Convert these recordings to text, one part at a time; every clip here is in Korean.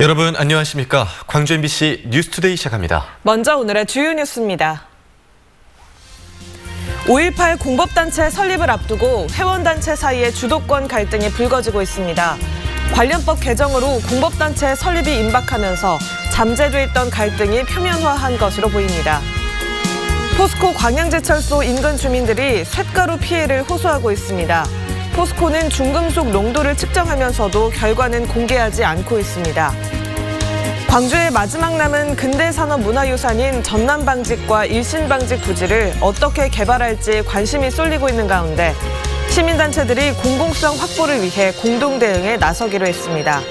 여러분 안녕하십니까? 광주 MBC 뉴스투데이 시작합니다. 먼저 오늘의 주요 뉴스입니다. 5.18 공법단체 설립을 앞두고 회원단체 사이에 주도권 갈등이 불거지고 있습니다. 관련법 개정으로 공법단체 설립이 임박하면서 잠재돼 있던 갈등이 표면화한 것으로 보입니다. 포스코 광양제철소 인근 주민들이 쇳가루 피해를 호소하고 있습니다. 포스코는 중금속 농도를 측정하면서도 결과는 공개하지 않고 있습니다. 광주의 마지막 남은 근대산업문화유산인 전남방직과 일신방직 부지를 어떻게 개발할지 관심이 쏠리고 있는 가운데 시민단체들이 공공성 확보를 위해 공동대응에 나서기로 했습니다.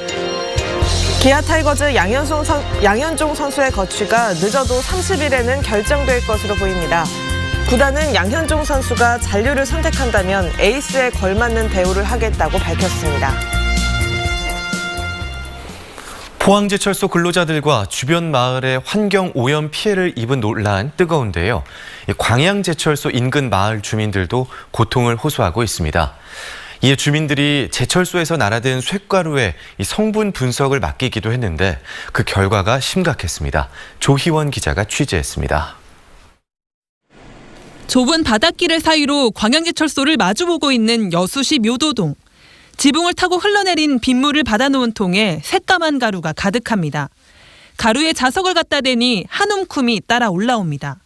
기아 타이거즈 양현종 선수의 거취가 늦어도 30일에는 결정될 것으로 보입니다. 구단은 양현종 선수가 잔류를 선택한다면 에이스에 걸맞는 대우를 하겠다고 밝혔습니다. 포항제철소 근로자들과 주변 마을의 환경 오염 피해를 입은 논란 뜨거운데요. 광양제철소 인근 마을 주민들도 고통을 호소하고 있습니다. 이에 주민들이 제철소에서 날아든 쇳가루의 성분 분석을 맡기기도 했는데 그 결과가 심각했습니다. 조희원 기자가 취재했습니다. 좁은 바닷길 사이로 광양제철소를 마주보고 있는 여수시 묘도동. 지붕을 타고 흘러내린 빗물을 받아놓은 통에 새까만 가루가 가득합니다. 가루에 자석을 갖다 대니 한 움큼이 따라 올라옵니다.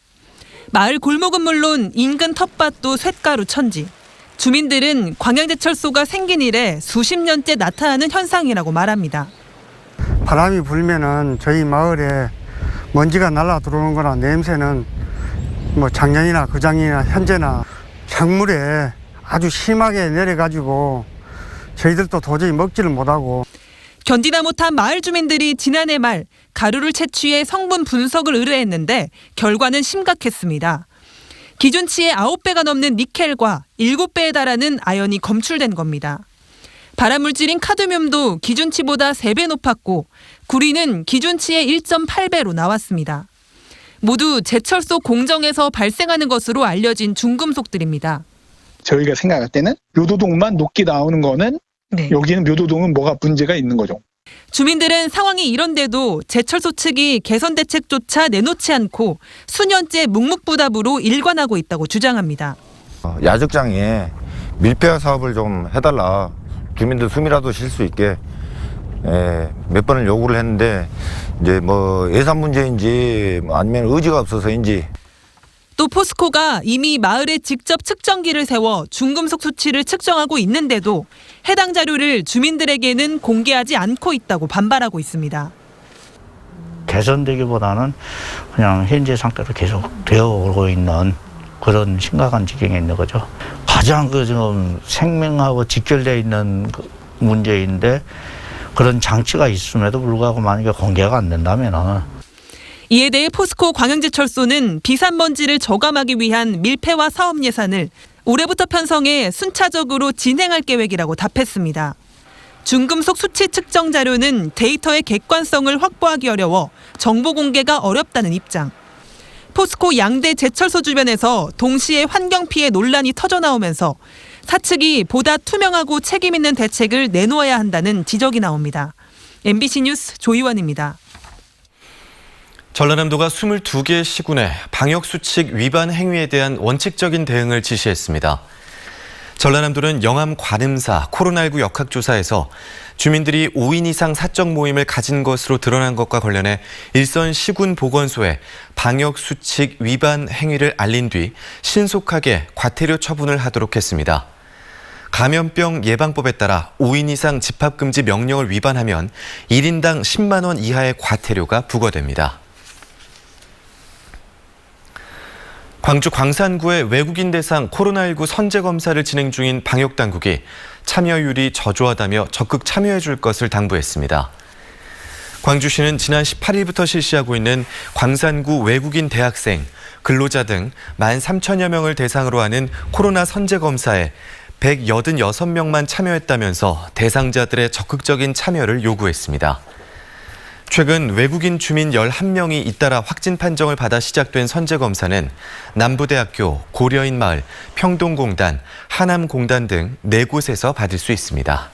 마을 골목은 물론 인근 텃밭도 쇳가루 천지. 주민들은 광양제철소가 생긴 이래 수십 년째 나타나는 현상이라고 말합니다. 바람이 불면은 저희 마을에 먼지가 날아 들어오는 거나 냄새는 작년이나 그작년이나 현재나 작물에 아주 심하게 내려가지고 저희들도 도저히 먹지를 못하고. 견디다 못한 마을 주민들이 지난해 말 가루를 채취해 성분 분석을 의뢰했는데 결과는 심각했습니다. 기준치의 9배가 넘는 니켈과 7배에 달하는 아연이 검출된 겁니다. 발암물질인 카드뮴도 기준치보다 3배 높았고 구리는 기준치의 1.8배로 나왔습니다. 모두 제철소 공정에서 발생하는 것으로 알려진 중금속들입니다. 저희가 생각할 때는 묘도동만 녹기 나오는 거는 여기는 묘도동은 뭐가 문제가 있는 거죠. 주민들은 상황이 이런데도 제철소 측이 개선 대책조차 내놓지 않고 수년째 묵묵부답으로 일관하고 있다고 주장합니다. 야적장에 밀폐 사업을 좀 해달라. 주민들 숨이라도 쉴 수 있게 몇 번을 요구를 했는데 이제 예산 문제인지 아니면 의지가 없어서인지. 또 포스코가 이미 마을에 직접 측정기를 세워 중금속 수치를 측정하고 있는데도 해당 자료를 주민들에게는 공개하지 않고 있다고 반발하고 있습니다. 개선되기보다는 그냥 현재 상태로 계속 되어 오고 있는 그런 심각한 지경에 있는 거죠. 가장 지금 생명하고 직결되어 있는 문제인데 그런 장치가 있음에도 불구하고 만약에 공개가 안 된다면은. 이에 대해 포스코 광양제철소는 비산먼지를 저감하기 위한 밀폐화 사업 예산을 올해부터 편성해 순차적으로 진행할 계획이라고 답했습니다. 중금속 수치 측정 자료는 데이터의 객관성을 확보하기 어려워 정보 공개가 어렵다는 입장. 포스코 양대 제철소 주변에서 동시에 환경 피해 논란이 터져나오면서 사측이 보다 투명하고 책임 있는 대책을 내놓아야 한다는 지적이 나옵니다. MBC 뉴스 조희원입니다. 전라남도가 22개 시군에 방역수칙 위반 행위에 대한 원칙적인 대응을 지시했습니다. 전라남도는 영암 관음사 코로나19 역학조사에서 주민들이 5인 이상 사적 모임을 가진 것으로 드러난 것과 관련해 일선 시군 보건소에 방역수칙 위반 행위를 알린 뒤 신속하게 과태료 처분을 하도록 했습니다. 감염병 예방법에 따라 5인 이상 집합금지 명령을 위반하면 1인당 10만 원 이하의 과태료가 부과됩니다. 광주 광산구의 외국인 대상 코로나19 선제검사를 진행 중인 방역당국이 참여율이 저조하다며 적극 참여해 줄 것을 당부했습니다. 광주시는 지난 18일부터 실시하고 있는 광산구 외국인 대학생, 근로자 등 13,000여 명을 대상으로 하는 코로나 선제검사에 186명만 참여했다면서 대상자들의 적극적인 참여를 요구했습니다. 최근 외국인 주민 11명이 잇따라 확진 판정을 받아 시작된 선제검사는 남부대학교, 고려인마을, 평동공단, 하남공단 등 4곳에서 받을 수 있습니다.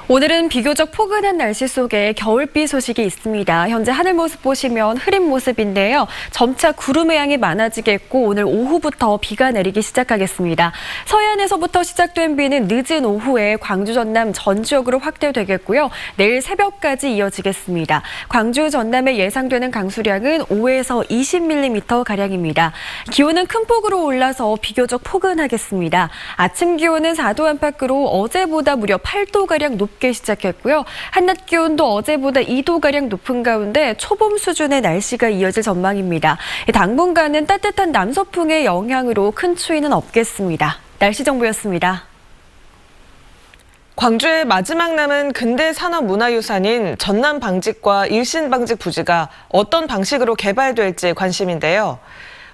오늘은 비교적 포근한 날씨 속에 겨울비 소식이 있습니다. 현재 하늘 모습 보시면 흐린 모습인데요. 점차 구름의 양이 많아지겠고 오늘 오후부터 비가 내리기 시작하겠습니다. 서해안에서부터 시작된 비는 늦은 오후에 광주, 전남, 전지역으로 확대되겠고요. 내일 새벽까지 이어지겠습니다. 광주, 전남에 예상되는 강수량은 5에서 20mm가량입니다. 기온은 큰 폭으로 올라서 비교적 포근하겠습니다. 아침 기온은 4도 안팎으로 어제보다 무려 8도가량 높게 시작했고요. 한낮 기온도 어제보다 2도가량 높은 가운데 초봄 수준의 날씨가 이어질 전망입니다. 당분간은 따뜻한 남서풍의 영향으로 큰 추위는 없겠습니다. 날씨 정보였습니다. 광주의 마지막 남은 근대 산업 문화유산인 전남방직과 일신방직 부지가 어떤 방식으로 개발될지 관심인데요.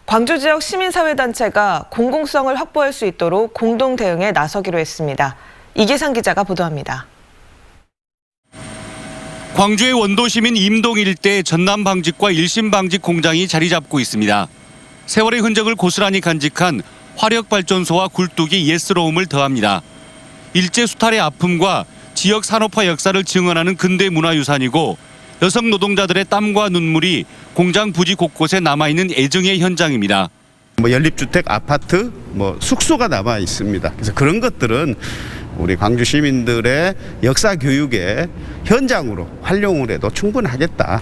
광주 지역 시민사회단체가 공공성을 확보할 수 있도록 공동 대응에 나서기로 했습니다. 이계상 기자가 보도합니다. 광주의 원도시민 임동 일대 전남방직과 일신방직 공장이 자리 잡고 있습니다. 세월의 흔적을 고스란히 간직한 화력발전소와 굴뚝이 예스러움을 더합니다. 일제 수탈의 아픔과 지역 산업화 역사를 증언하는 근대 문화유산이고 여성 노동자들의 땀과 눈물이 공장 부지 곳곳에 남아있는 애정의 현장입니다. 연립주택, 아파트, 숙소가 남아 있습니다. 그래서 그런 것들은 우리 광주 시민들의 역사 교육의 현장으로 활용을 해도 충분하겠다.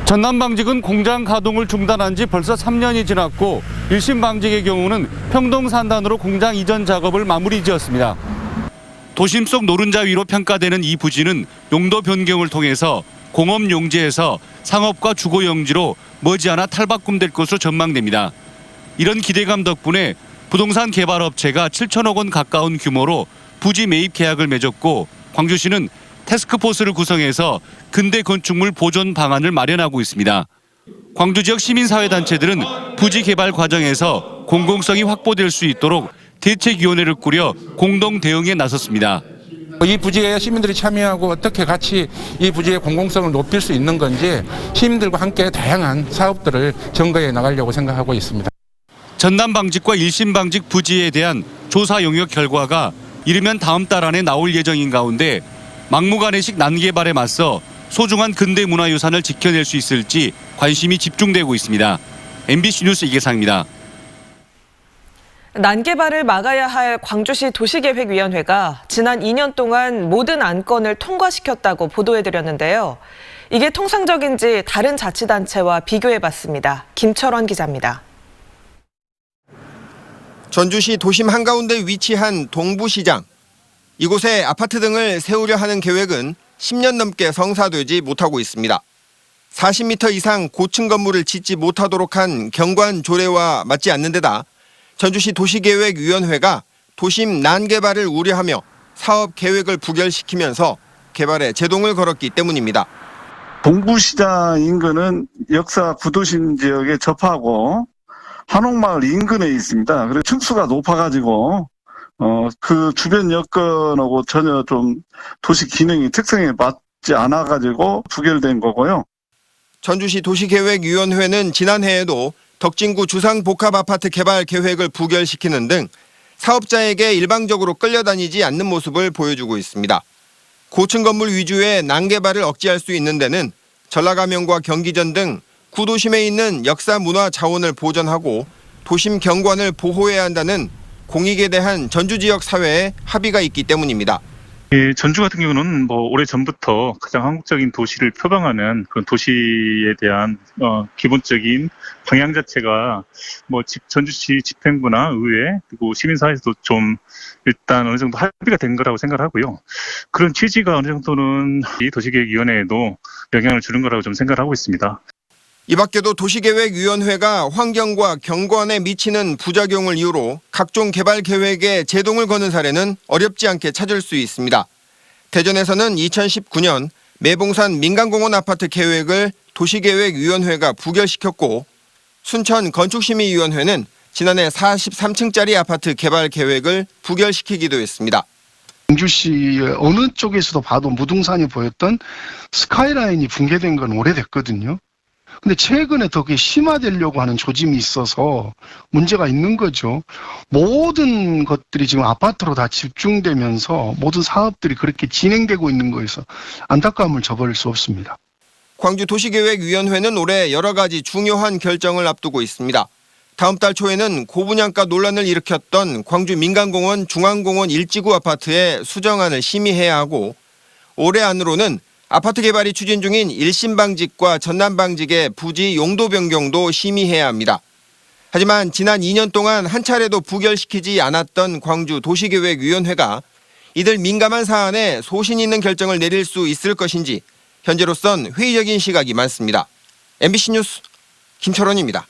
전남방직은 공장 가동을 중단한 지 벌써 3년이 지났고 일신방직의 경우는 평동산단으로 공장 이전 작업을 마무리 지었습니다. 도심 속 노른자 위로 평가되는 이 부지는 용도 변경을 통해서 공업 용지에서 상업과 주거 용지로 머지않아 탈바꿈될 것으로 전망됩니다. 이런 기대감 덕분에 부동산 개발업체가 7천억 원 가까운 규모로 부지 매입 계약을 맺었고 광주시는 태스크포스를 구성해서 근대 건축물 보존 방안을 마련하고 있습니다. 광주 지역 시민사회단체들은 부지 개발 과정에서 공공성이 확보될 수 있도록 대책위원회를 꾸려 공동 대응에 나섰습니다. 이 부지에 시민들이 참여하고 어떻게 같이 이 부지의 공공성을 높일 수 있는 건지 시민들과 함께 다양한 사업들을 점거해 나가려고 생각하고 있습니다. 전남방직과 일신방직 부지에 대한 조사 용역 결과가 이르면 다음 달 안에 나올 예정인 가운데 막무가내식 난개발에 맞서 소중한 근대 문화유산을 지켜낼 수 있을지 관심이 집중되고 있습니다. MBC 뉴스 이계상입니다. 난개발을 막아야 할 광주시 도시계획위원회가 지난 2년 동안 모든 안건을 통과시켰다고 보도해드렸는데요. 이게 통상적인지 다른 자치단체와 비교해봤습니다. 김철원 기자입니다. 전주시 도심 한가운데 위치한 동부시장. 이곳에 아파트 등을 세우려 하는 계획은 10년 넘게 성사되지 못하고 있습니다. 40m 이상 고층 건물을 짓지 못하도록 한 경관 조례와 맞지 않는 데다 전주시 도시계획위원회가 도심 난개발을 우려하며 사업 계획을 부결시키면서 개발에 제동을 걸었기 때문입니다. 동부시장 인근은 역사 구도심 지역에 접하고 한옥마을 인근에 있습니다. 그래서 층수가 높아가지고 그 주변 여건하고 전혀 좀 도시 기능이 특성에 맞지 않아가지고 부결된 거고요. 전주시 도시계획위원회는 지난해에도 덕진구 주상복합아파트 개발 계획을 부결시키는 등 사업자에게 일방적으로 끌려다니지 않는 모습을 보여주고 있습니다. 고층 건물 위주의 난개발을 억제할 수 있는 데는 전라가면과 경기전 등 구도심에 있는 역사 문화 자원을 보존하고 도심 경관을 보호해야 한다는 공익에 대한 전주 지역 사회의 합의가 있기 때문입니다. 전주 같은 경우는 오래전부터 가장 한국적인 도시를 표방하는 그런 도시에 대한 기본적인 방향 자체가 전주시 집행부나 의회 그리고 시민사회에서도 좀 일단 어느 정도 합의가 된 거라고 생각을 하고요. 그런 취지가 어느 정도는 이 도시계획위원회에도 영향을 주는 거라고 좀 생각을 하고 있습니다. 이 밖에도 도시계획위원회가 환경과 경관에 미치는 부작용을 이유로 각종 개발 계획에 제동을 거는 사례는 어렵지 않게 찾을 수 있습니다. 대전에서는 2019년 매봉산 민간공원 아파트 계획을 도시계획위원회가 부결시켰고 순천 건축심의위원회는 지난해 43층짜리 아파트 개발 계획을 부결시키기도 했습니다. 광주시의 어느 쪽에서도 봐도 무등산이 보였던 스카이라인이 붕괴된 건 오래됐거든요. 근데 최근에 더 그게 심화되려고 하는 조짐이 있어서 문제가 있는 거죠. 모든 것들이 지금 아파트로 다 집중되면서 모든 사업들이 그렇게 진행되고 있는 거에서 안타까움을 저버릴 수 없습니다. 광주도시계획위원회는 올해 여러 가지 중요한 결정을 앞두고 있습니다. 다음 달 초에는 고분양가 논란을 일으켰던 광주 민간공원 중앙공원 1지구 아파트의 수정안을 심의해야 하고 올해 안으로는 아파트 개발이 추진 중인 1심 방직과 전남 방직의 부지 용도 변경도 심의해야 합니다. 하지만 지난 2년 동안 한 차례도 부결시키지 않았던 광주도시계획위원회가 이들 민감한 사안에 소신 있는 결정을 내릴 수 있을 것인지 현재로선 회의적인 시각이 많습니다. MBC 뉴스 김철원입니다.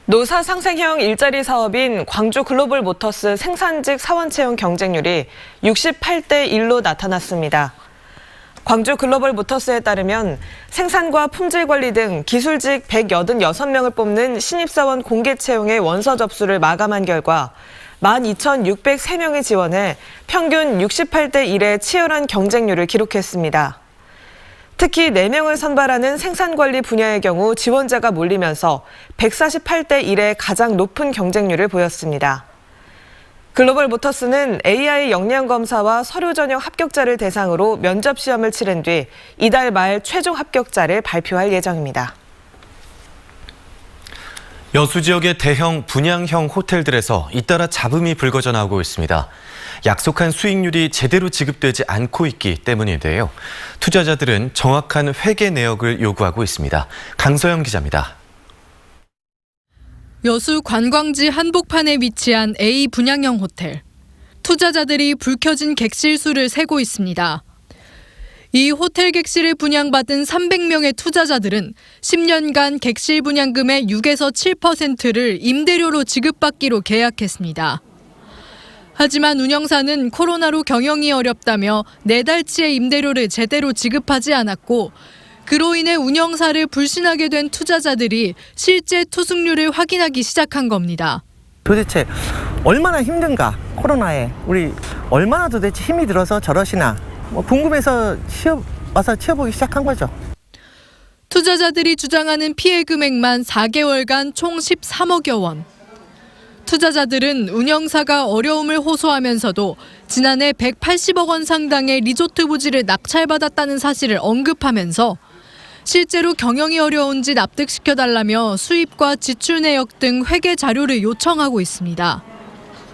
노사 상생형 일자리 사업인 광주 글로벌 모터스 생산직 사원 채용 경쟁률이 68대 1로 나타났습니다. 광주 글로벌 모터스에 따르면 생산과 품질 관리 등 기술직 186명을 뽑는 신입사원 공개 채용의 원서 접수를 마감한 결과 12,603명이 지원해 평균 68대 1의 치열한 경쟁률을 기록했습니다. 특히 4명을 선발하는 생산관리 분야의 경우 지원자가 몰리면서 148대 1의 가장 높은 경쟁률을 보였습니다. 글로벌 모터스는 AI 역량 검사와 서류 전형 합격자를 대상으로 면접 시험을 치른 뒤 이달 말 최종 합격자를 발표할 예정입니다. 여수 지역의 대형 분양형 호텔들에서 잇따라 잡음이 불거져 나오고 있습니다. 약속한 수익률이 제대로 지급되지 않고 있기 때문인데요. 투자자들은 정확한 회계 내역을 요구하고 있습니다. 강서영 기자입니다. 여수 관광지 한복판에 위치한 A 분양형 호텔. 투자자들이 불 켜진 객실 수를 세고 있습니다. 이 호텔 객실을 분양받은 300명의 투자자들은 10년간 객실 분양금의 6에서 7%를 임대료로 지급받기로 계약했습니다. 하지만 운영사는 코로나로 경영이 어렵다며 4달치의 임대료를 제대로 지급하지 않았고 그로 인해 운영사를 불신하게 된 투자자들이 실제 투숙률을 확인하기 시작한 겁니다. 도대체 얼마나 힘든가, 코로나에 우리 얼마나 도대체 힘이 들어서 저러시나 궁금해서 와서 치워보기 시작한 거죠. 투자자들이 주장하는 피해 금액만 4개월간 총 13억여 원. 투자자들은 운영사가 어려움을 호소하면서도 지난해 180억 원 상당의 리조트 부지를 낙찰받았다는 사실을 언급하면서 실제로 경영이 어려운지 납득시켜달라며 수입과 지출 내역 등 회계 자료를 요청하고 있습니다.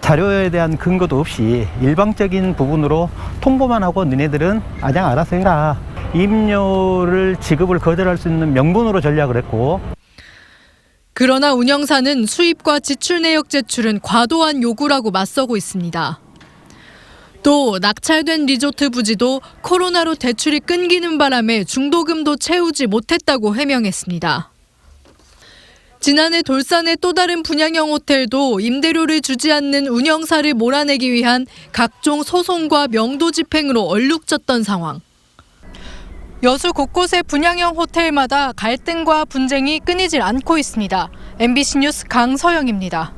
자료에 대한 근거도 없이 일방적인 부분으로 통보만 하고 너네들은 그냥 알아서 해라. 임료를 지급을 거절할 수 있는 명분으로 전략을 했고. 그러나 운영사는 수입과 지출 내역 제출은 과도한 요구라고 맞서고 있습니다. 또 낙찰된 리조트 부지도 코로나로 대출이 끊기는 바람에 중도금도 채우지 못했다고 해명했습니다. 지난해 돌산의 또 다른 분양형 호텔도 임대료를 주지 않는 운영사를 몰아내기 위한 각종 소송과 명도 집행으로 얼룩졌던 상황. 여수 곳곳의 분양형 호텔마다 갈등과 분쟁이 끊이질 않고 있습니다. MBC 뉴스 강서영입니다.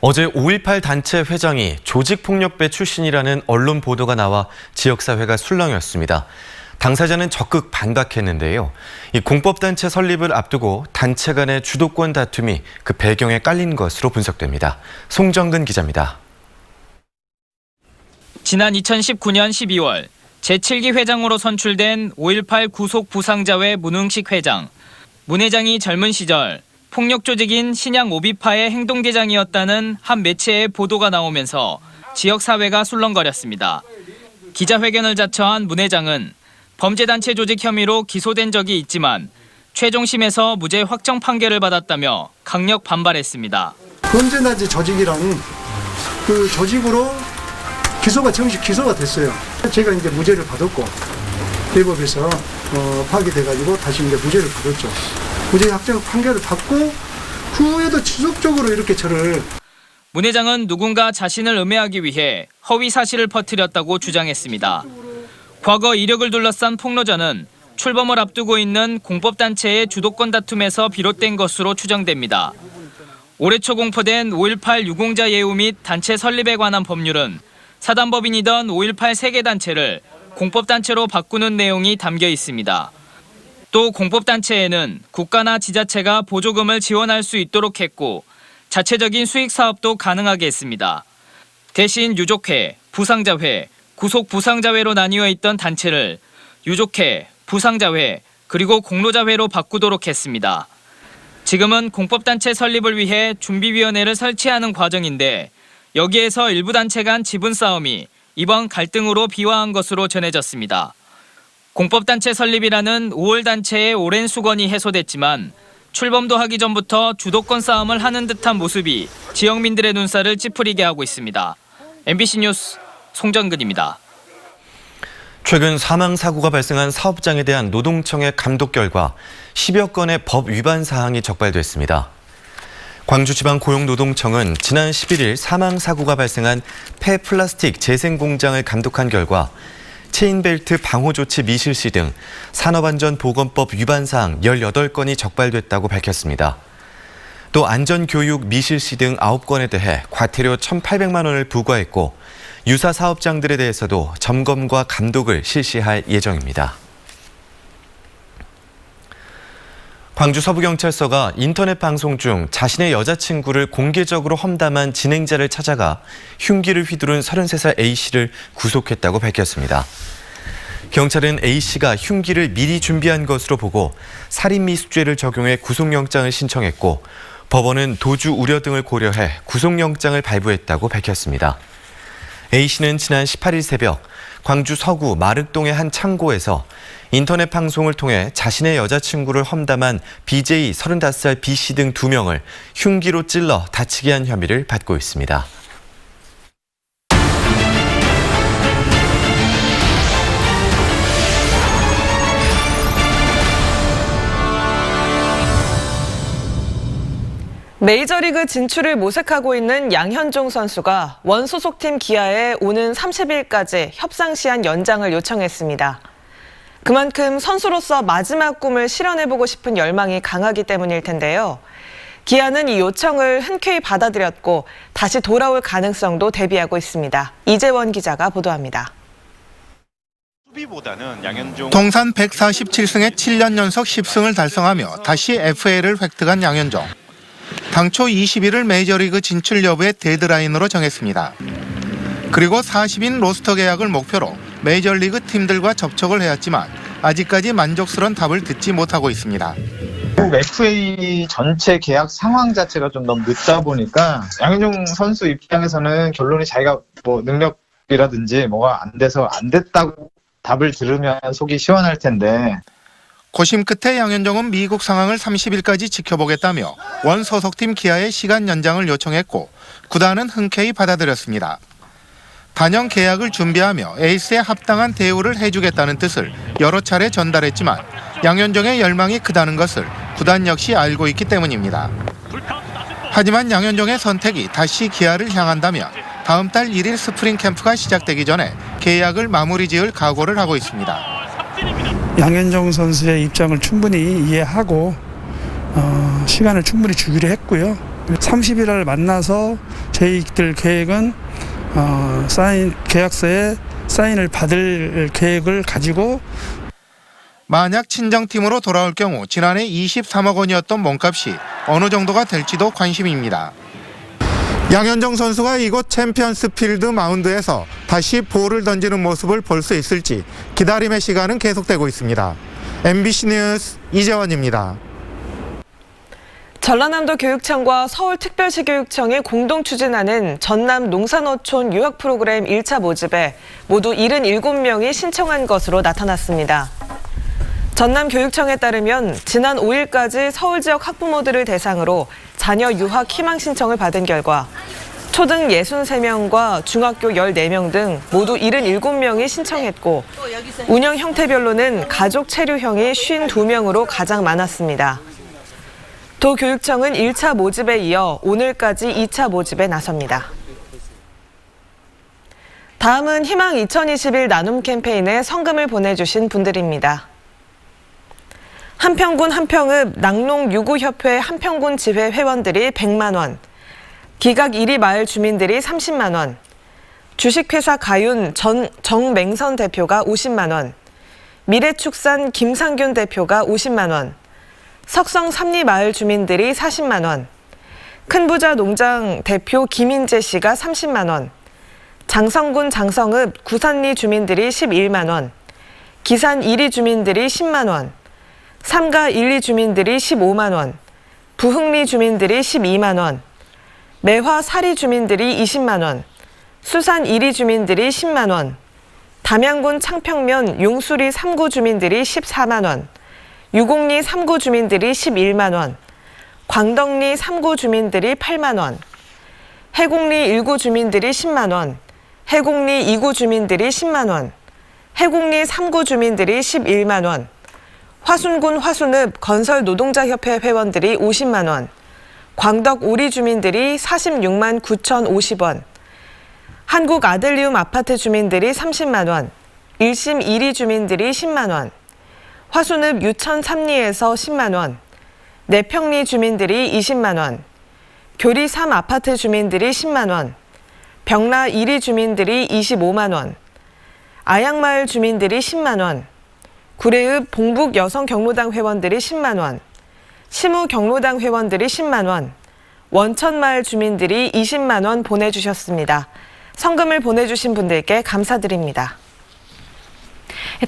어제 5.18 단체 회장이 조직폭력배 출신이라는 언론 보도가 나와 지역사회가 술렁였습니다. 당사자는 적극 반박했는데요. 이 공법단체 설립을 앞두고 단체 간의 주도권 다툼이 그 배경에 깔린 것으로 분석됩니다. 송정근 기자입니다. 지난 2019년 12월 제7기 회장으로 선출된 5.18 구속 부상자회 문흥식 회장. 문 회장이 젊은 시절 폭력 조직인 신양 오비파의 행동대장이었다는 한 매체의 보도가 나오면서 지역사회가 술렁거렸습니다. 기자회견을 자처한 문 회장은 범죄단체 조직 혐의로 기소된 적이 있지만 최종심에서 무죄 확정 판결을 받았다며 강력 반발했습니다. 범죄단체 조직이라는 그 조직으로 정식 기소가 됐어요. 제가 이제 무죄를 받았고 대법에서 파기돼가지고 다시 이제 무죄를 받았죠. 무죄 확정 판결을 받고 후에도 지속적으로 이렇게 저를. 문 회장은 누군가 자신을 음해하기 위해 허위 사실을 퍼뜨렸다고 주장했습니다. 과거 이력을 둘러싼 폭로전은 출범을 앞두고 있는 공법단체의 주도권 다툼에서 비롯된 것으로 추정됩니다. 올해 초 공포된 5.18 유공자 예우 및 단체 설립에 관한 법률은 사단법인이던 5.18 세계단체를 공법단체로 바꾸는 내용이 담겨 있습니다. 또 공법단체에는 국가나 지자체가 보조금을 지원할 수 있도록 했고 자체적인 수익 사업도 가능하게 했습니다. 대신 유족회, 부상자회, 구속부상자회로 나뉘어 있던 단체를 유족회, 부상자회, 그리고 공로자회로 바꾸도록 했습니다. 지금은 공법단체 설립을 위해 준비위원회를 설치하는 과정인데 여기에서 일부 단체 간 지분 싸움이 이번 갈등으로 비화한 것으로 전해졌습니다. 공법단체 설립이라는 5월 단체의 오랜 수건이 해소됐지만 출범도 하기 전부터 주도권 싸움을 하는 듯한 모습이 지역민들의 눈살을 찌푸리게 하고 있습니다. MBC 뉴스 송정근입니다. 최근 사망 사고가 발생한 사업장에 대한 노동청의 감독 결과 10여 건의 법 위반 사항이 적발됐습니다. 광주지방고용노동청은 지난 11일 사망 사고가 발생한 폐플라스틱 재생 공장을 감독한 결과 체인벨트 방호 조치 미실시 등 산업안전보건법 위반 사항 18건이 적발됐다고 밝혔습니다. 또 안전교육 미실시 등 9건에 대해 과태료 1,800만 원을 부과했고 유사 사업장들에 대해서도 점검과 감독을 실시할 예정입니다. 광주 서부경찰서가 인터넷 방송 중 자신의 여자친구를 공개적으로 험담한 진행자를 찾아가 흉기를 휘두른 33살 A씨를 구속했다고 밝혔습니다. 경찰은 A씨가 흉기를 미리 준비한 것으로 보고 살인미수죄를 적용해 구속영장을 신청했고 법원은 도주 우려 등을 고려해 구속영장을 발부했다고 밝혔습니다. A씨는 지난 18일 새벽 광주 서구 마륵동의 한 창고에서 인터넷 방송을 통해 자신의 여자친구를 험담한 BJ 35살 B씨 등 2명을 흉기로 찔러 다치게 한 혐의를 받고 있습니다. 메이저리그 진출을 모색하고 있는 양현종 선수가 원소속팀 기아에 오는 30일까지 협상 시한 연장을 요청했습니다. 그만큼 선수로서 마지막 꿈을 실현해보고 싶은 열망이 강하기 때문일 텐데요. 기아는 이 요청을 흔쾌히 받아들였고 다시 돌아올 가능성도 대비하고 있습니다. 이재원 기자가 보도합니다. 통산 147승에 7년 연속 10승을 달성하며 다시 FA를 획득한 양현종. 당초 20일을 메이저리그 진출 여부의 데드라인으로 정했습니다. 그리고 40인 로스터 계약을 목표로 메이저리그 팀들과 접촉을 해왔지만 아직까지 만족스러운 답을 듣지 못하고 있습니다. FA 전체 계약 상황 자체가 좀 너무 늦다 보니까 양현종 선수 입장에서는 결론이 자기가 뭐 능력이라든지 뭐가 안 돼서 안 됐다고 답을 들으면 속이 시원할 텐데 고심 끝에 양현종은 미국 상황을 30일까지 지켜보겠다며 원 소속팀 기아의 시간 연장을 요청했고 구단은 흔쾌히 받아들였습니다. 단연 계약을 준비하며 에이스에 합당한 대우를 해주겠다는 뜻을 여러 차례 전달했지만 양현종의 열망이 크다는 것을 구단 역시 알고 있기 때문입니다. 하지만 양현종의 선택이 다시 기아를 향한다면 다음 달 1일 스프링 캠프가 시작되기 전에 계약을 마무리 지을 각오를 하고 있습니다. 양현종 선수의 입장을 충분히 이해하고 시간을 충분히 주기로 했고요. 30일 날 만나서 저희들 계획은 계약서에 사인을 받을 계획을 가지고 만약 친정팀으로 돌아올 경우 지난해 23억 원이었던 몸값이 어느 정도가 될지도 관심입니다. 양현종 선수가 이곳 챔피언스 필드 마운드에서 다시 볼을 던지는 모습을 볼 수 있을지 기다림의 시간은 계속되고 있습니다. MBC 뉴스 이재원입니다. 전라남도 교육청과 서울특별시 교육청이 공동 추진하는 전남 농산어촌 유학 프로그램 1차 모집에 모두 77명이 신청한 것으로 나타났습니다. 전남교육청에 따르면 지난 5일까지 서울 지역 학부모들을 대상으로 자녀 유학 희망 신청을 받은 결과 초등 63명과 중학교 14명 등 모두 77명이 신청했고 운영 형태별로는 가족 체류형이 52명으로 가장 많았습니다. 도교육청은 1차 모집에 이어 오늘까지 2차 모집에 나섭니다. 다음은 희망 2021 나눔 캠페인에 성금을 보내주신 분들입니다. 한평군 한평읍 낙농유구협회 한평군 지회 회원들이 100만 원, 기각 1위 마을 주민들이 30만 원, 주식회사 가윤 정맹선 대표가 50만 원, 미래축산 김상균 대표가 50만 원, 석성 삼리마을 주민들이 40만 원, 큰부자 농장 대표 김인재 씨가 30만 원, 장성군 장성읍 구산리 주민들이 11만 원, 기산 1위 주민들이 10만 원, 삼가 1, 2 주민들이 15만 원, 부흥리 주민들이 12만 원, 매화 4리 주민들이 20만 원, 수산 1위 주민들이 10만 원, 담양군 창평면 용수리 3구 주민들이 14만 원, 유곡리 3구 주민들이 11만 원, 광덕리 3구 주민들이 8만 원, 해곡리 1구 주민들이 10만 원, 해곡리 2구 주민들이 10만 원, 해곡리 3구 주민들이 11만 원, 화순군 화순읍 건설노동자협회 회원들이 50만 원, 광덕 오리 주민들이 46만 9,050원, 한국 아들리움 아파트 주민들이 30만 원, 1심 1위 주민들이 10만 원, 화순읍 유천 3리에서 10만 원, 내평리 주민들이 20만 원, 교리 3 아파트 주민들이 10만 원, 병라 1위 주민들이 25만 원, 아양마을 주민들이 10만 원, 구례읍 봉북 여성경로당 회원들이 10만 원, 시무 경로당 회원들이 10만 원, 원천마을 주민들이 20만 원 보내주셨습니다. 성금을 보내주신 분들께 감사드립니다.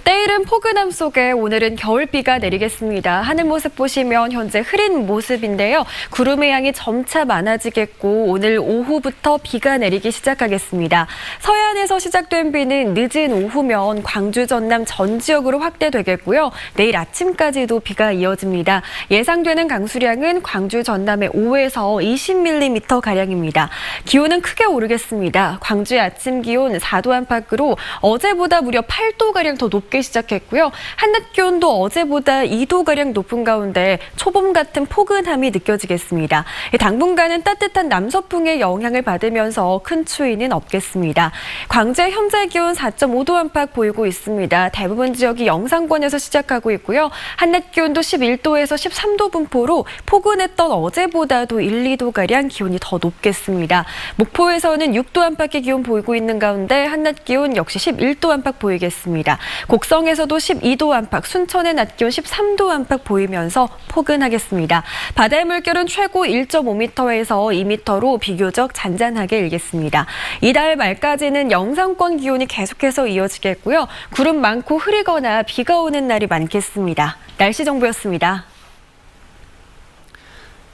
때이른 포근함 속에 오늘은 겨울비가 내리겠습니다. 하늘 모습 보시면 현재 흐린 모습인데요. 구름의 양이 점차 많아지겠고 오늘 오후부터 비가 내리기 시작하겠습니다. 서해안에서 시작된 비는 늦은 오후면 광주, 전남 전 지역으로 확대되겠고요. 내일 아침까지도 비가 이어집니다. 예상되는 강수량은 광주, 전남의 5에서 20mm가량입니다. 기온은 크게 오르겠습니다. 광주의 아침 기온 4도 안팎으로 어제보다 무려 8도가량 더 높게 시작했고요. 한낮 기온도 어제보다 2도가량 높은 가운데 초봄 같은 포근함이 느껴지겠습니다. 당분간은 따뜻한 남서풍의 영향을 받으면서 큰 추위는 없겠습니다. 광주의 현재 기온 4.5도 안팎 보이고 있습니다. 대부분 지역이 영상권에서 시작하고 있고요. 한낮 기온도 11도에서 13도 분포로 포근했던 어제보다도 1, 2도가량 기온이 더 높겠습니다. 목포에서는 6도 안팎의 기온 보이고 있는 가운데 한낮 기온 역시 11도 안팎 보이겠습니다. 곡성에서도 12도 안팎, 순천의 낮 기온 13도 안팎 보이면서 포근하겠습니다. 바다의 물결은 최고 1.5m에서 2m로 비교적 잔잔하게 일겠습니다. 이달 말까지는 영상권 기온이 계속해서 이어지겠고요. 구름 많고 흐리거나 비가 오는 날이 많겠습니다. 날씨 정보였습니다.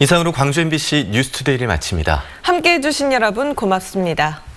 이상으로 광주 MBC 뉴스투데이를 마칩니다. 함께해 주신 여러분 고맙습니다.